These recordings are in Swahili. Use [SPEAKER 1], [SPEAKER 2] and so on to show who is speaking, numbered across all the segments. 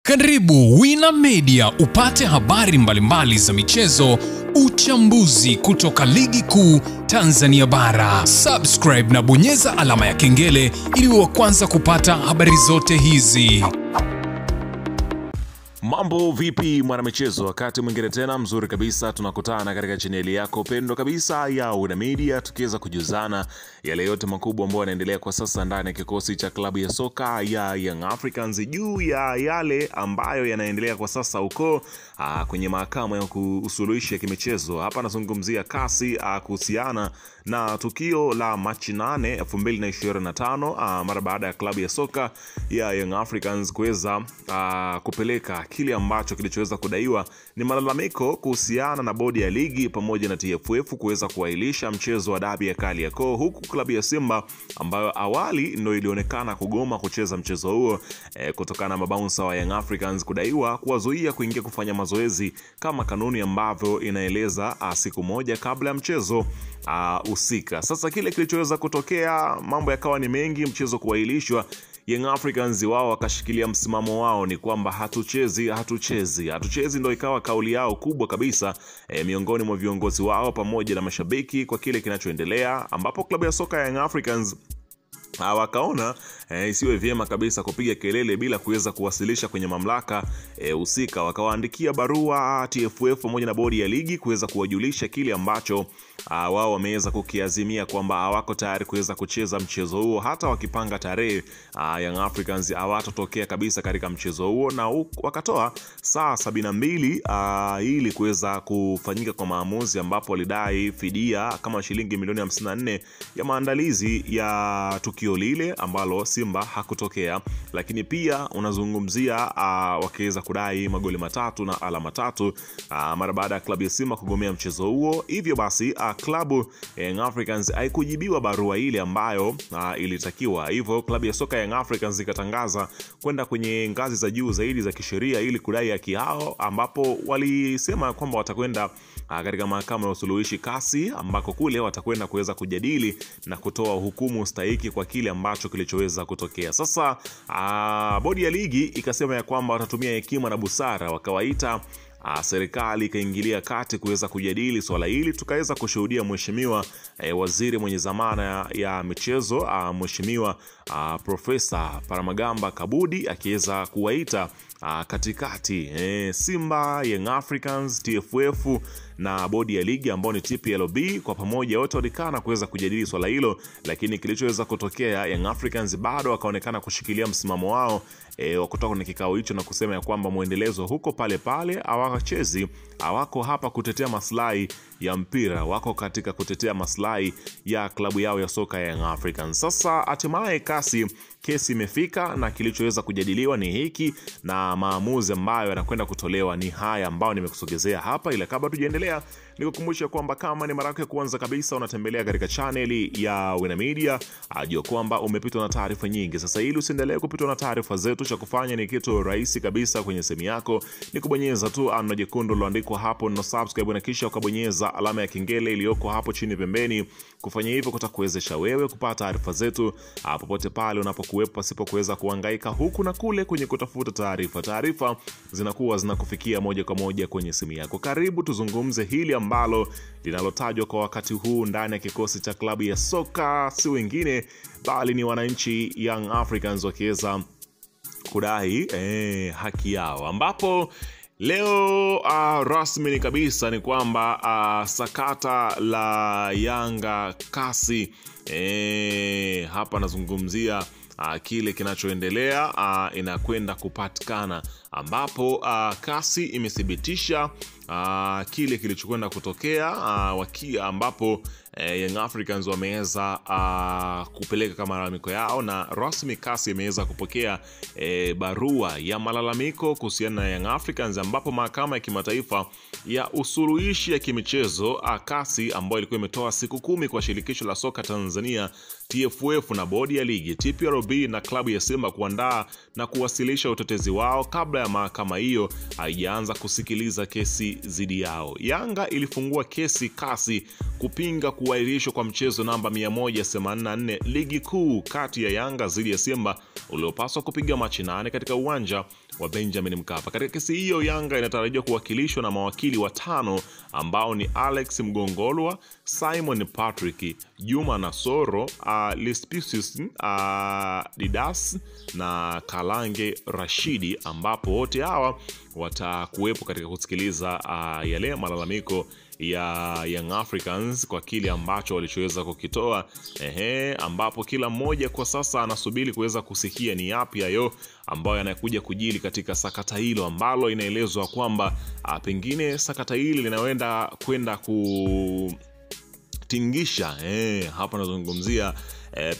[SPEAKER 1] Karibu Wina Media upate habari mbalimbali za michezo, uchambuzi kutoka ligi kuu Tanzania bara. Subscribe na bonyeza alama ya kengele ili uwe wa kwanza kupata habari zote hizi.
[SPEAKER 2] Mambo vipi mwanamichezo, wakati mwingine tena mzuri kabisa tunakutana katika chaneli yako pendwa kabisa ya Wina Media, tukiweza kujuzana yale yote makubwa ambayo yanaendelea kwa sasa ndani ya kikosi cha klabu ya soka ya Young Africans, juu ya yale ambayo yanaendelea kwa sasa huko kwenye mahakama ya usuluhishi ya kimichezo. Hapa nazungumzia kasi kuhusiana na tukio la Machi 8, 2025 mara baada ya klabu ya soka ya Young Africans kuweza kupeleka kile ambacho kilichoweza kudaiwa ni malalamiko kuhusiana na bodi ya ligi pamoja na TFF kuweza kuahirisha mchezo wa dabi ya Kariakoo, huku klabu ya Simba ambayo awali ndio ilionekana kugoma kucheza mchezo huo kutokana na mabouncer wa Young Africans kudaiwa kuwazuia kuingia kufanya mazoezi kama kanuni ambavyo inaeleza siku moja kabla ya mchezo husika. Sasa kile kilichoweza kutokea, mambo yakawa ni mengi, mchezo kuahirishwa. Young Africans wao wakashikilia msimamo wao ni kwamba hatuchezi ndio ikawa kauli yao kubwa kabisa miongoni mwa viongozi wao pamoja na mashabiki kwa kile kinachoendelea, ambapo klabu ya soka ya Young Africans wakaona isiwe vyema kabisa kupiga kelele bila kuweza kuwasilisha kwenye mamlaka husika. Wakawaandikia barua TFF pamoja na bodi ya ligi kuweza kuwajulisha kile ambacho wao wameweza kukiazimia kwamba hawako tayari kuweza kucheza mchezo huo, hata wakipanga tarehe Young Africans hawatotokea kabisa katika mchezo huo, na wakatoa saa 72 ili kuweza kufanyika kwa maamuzi, ambapo walidai fidia kama shilingi milioni 54 ya maandalizi ya tukio lile ambalo Simba hakutokea. Lakini pia unazungumzia wakiweza kudai magoli 3 na alama 3 mara baada ya klabu ya Simba kugomea mchezo huo. Hivyo basi klabu Young Africans haikujibiwa barua ile ambayo ilitakiwa. Hivyo klabu ya soka Young Africans ikatangaza kwenda kwenye ngazi za juu zaidi za kisheria ili kudai haki yao, ambapo walisema kwamba watakwenda katika mahakama ya usuluhishi kasi, ambako kule watakwenda kuweza kujadili na kutoa hukumu stahiki kwa kile ambacho kilichoweza kutokea. Sasa bodi ya ligi ikasema ya kwamba watatumia hekima na busara, wakawaita serikali ikaingilia kati kuweza kujadili swala hili. Tukaweza kushuhudia mheshimiwa waziri mwenye zamana ya michezo mheshimiwa Profesa Paramagamba Kabudi akiweza kuwaita katikati Simba, Young Africans, TFF na bodi ya ligi ambao ni TPLB. Kwa pamoja wote walikana kuweza kujadili swala hilo, lakini kilichoweza kutokea, Young Africans bado wakaonekana kushikilia msimamo wao wa kutoka kwenye kikao hicho na kusema ya kwamba muendelezo huko pale pale, hawachezi, hawako hapa kutetea maslahi ya mpira, wako katika kutetea maslahi ya klabu yao ya soka ya Young Africans. Sasa hatimaye kesi imefika na kilichoweza kujadiliwa ni hiki, na maamuzi ambayo yanakwenda kutolewa ni haya ambayo nimekusogezea hapa. Ila kabla tujaendelea, nikukumbusha kwamba kama ni mara yako ya kwanza kabisa unatembelea katika chaneli ya Wina Media, ajua kwamba umepitwa na taarifa nyingi. Sasa ili usiendelee kupitwa na taarifa zetu, cha kufanya ni kitu rahisi kabisa. Kwenye simu yako ni kubonyeza tu neno jekundu liloandikwa hapo na subscribe, na kisha ukabonyeza alama ya kengele iliyoko hapo chini pembeni. Kufanya hivyo kutakuwezesha wewe kupata taarifa zetu popote pale unapokuwepo, pasipo kuweza kuhangaika huku na kule kwenye kutafuta taarifa. Taarifa zinakuwa zinakufikia moja kwa moja kwenye simu yako. Karibu tuzungumze hili ambalo linalotajwa kwa wakati huu ndani ya kikosi cha klabu ya soka, si wengine bali ni wananchi Young Africans wakiweza kudai haki yao, ambapo leo rasmi kabisa ni kwamba sakata la Yanga kasi hapa nazungumzia kile kinachoendelea inakwenda kupatikana, ambapo kasi imethibitisha kile kilichokwenda kutokea ambapo Young Africans wameweza kupeleka kama malalamiko yao, na rasmi kasi imeweza kupokea barua ya malalamiko kuhusiana na Young Africans, ambapo mahakama ya kimataifa ya usuluhishi ya kimichezo kasi ambayo ilikuwa imetoa siku 10 kwa shirikisho la soka Tanzania TFF na bodi ya ligi TPLB na klabu ya Simba kuandaa na kuwasilisha utetezi wao kabla ya mahakama hiyo haijaanza kusikiliza kesi dhidi yao. Yanga ilifungua kesi kasi kupinga kuahirishwa kwa mchezo namba 184 ligi kuu kati ya Yanga dhidi ya Simba uliopaswa kupiga Machi 8 katika uwanja wa Benjamin Mkapa. Katika kesi hiyo, Yanga inatarajiwa kuwakilishwa na mawakili watano ambao ni Alex Mgongolwa, Simon Patrick, Juma Nasoro, Lispicius Didas na Kalange Rashidi, ambapo wote hawa watakuwepo katika kusikiliza yale malalamiko ya Young Africans kwa kile ambacho walichoweza kukitoa, ambapo kila mmoja kwa sasa anasubiri kuweza kusikia ni yapi hayo ambayo yanakuja kujili katika sakata hilo, ambalo inaelezwa kwamba pengine sakata hili linaenda kwenda kutingisha hapa nazungumzia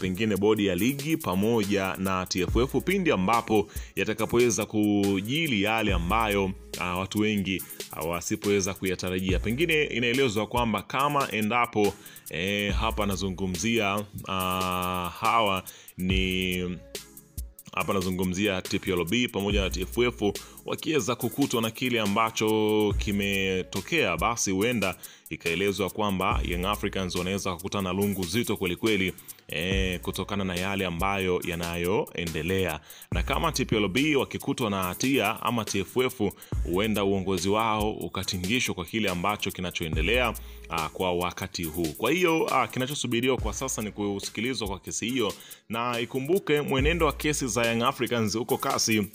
[SPEAKER 2] pengine bodi ya ligi pamoja na TFF pindi ambapo yatakapoweza kujili yale ambayo watu wengi wasipoweza kuyatarajia. Pengine inaelezwa kwamba kama endapo hapa nazungumzia hapa nazungumzia TPLB pamoja na TFF wakiweza kukutwa na kile ambacho kimetokea, basi huenda ikaelezwa kwamba Young Africans wanaweza kukutana lungu zito kweli kweli kutokana na yale ambayo yanayoendelea. Na kama TPLB wakikutwa na hatia ama TFF, huenda uongozi wao ukatingishwa kwa kile ambacho kinachoendelea kwa wakati huu. Kwa hiyo kinachosubiriwa kwa sasa ni kusikilizwa kwa kesi hiyo, na ikumbuke mwenendo wa kesi za Young Africans huko kasi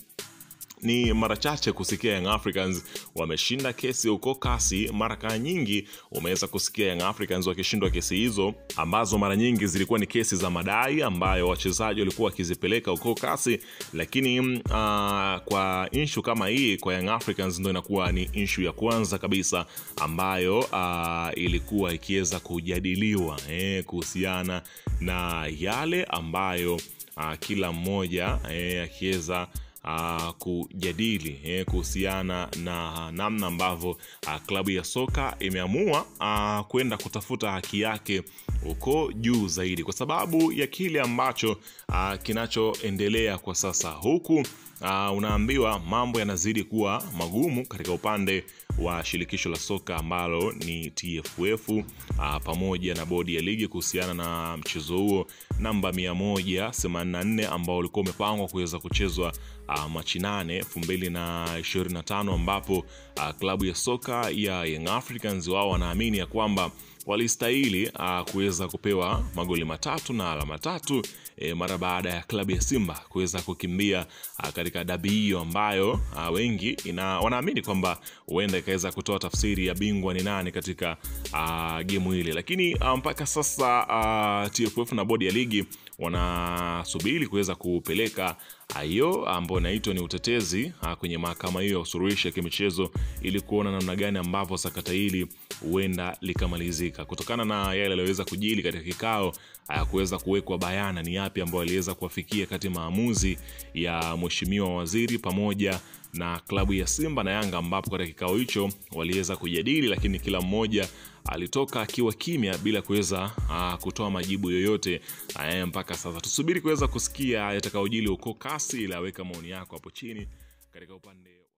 [SPEAKER 2] ni mara chache kusikia Young Africans wameshinda kesi huko kasi. Mara nyingi umeweza kusikia Young Africans wakishindwa kesi hizo ambazo mara nyingi zilikuwa ni kesi za madai ambayo wachezaji walikuwa wakizipeleka huko kasi, lakini kwa issue kama hii kwa Young Africans ndio inakuwa ni issue ya kwanza kabisa ambayo ilikuwa ikiweza kujadiliwa kuhusiana na yale ambayo kila mmoja akiweza kujadili kuhusiana na namna ambavyo klabu ya soka imeamua kwenda kutafuta haki yake huko juu zaidi, kwa sababu ya kile ambacho kinachoendelea kwa sasa. Huku unaambiwa mambo yanazidi kuwa magumu katika upande wa shirikisho la soka ambalo ni TFF pamoja na bodi ya ligi kuhusiana na mchezo huo namba 184 ambao ulikuwa umepangwa kuweza kuchezwa Machi 8, 2025, ambapo klabu ya soka ya Young Africans wao wanaamini ya kwamba walistahili kuweza kupewa magoli 3 na alama 3 mara baada ya klabu ya Simba kuweza kukimbia katika dabi hiyo ambayo wengi wanaamini kwamba huenda ikaweza kutoa tafsiri ya bingwa ni nani katika game hili. Lakini mpaka sasa TFF na bodi ya ligi wanasubiri kuweza kupeleka hiyo ambayo inaitwa ni utetezi kwenye mahakama hiyo ya usuluhishi ya kimichezo ili kuona namna gani ambavyo sakata hili huenda likamalizika. Kutokana na yale yaliyoweza kujili katika kikao, kuweza kuwekwa bayana ni yapi ambayo aliweza kuwafikia kati maamuzi ya mheshimiwa waziri pamoja na klabu ya Simba na Yanga, ambapo katika kikao hicho waliweza kujadili, lakini kila mmoja alitoka akiwa kimya bila kuweza kutoa majibu yoyote mpaka sasa. Tusubiri kuweza kusikia yatakayojili huko kasi, ila weka maoni yako hapo chini katika upande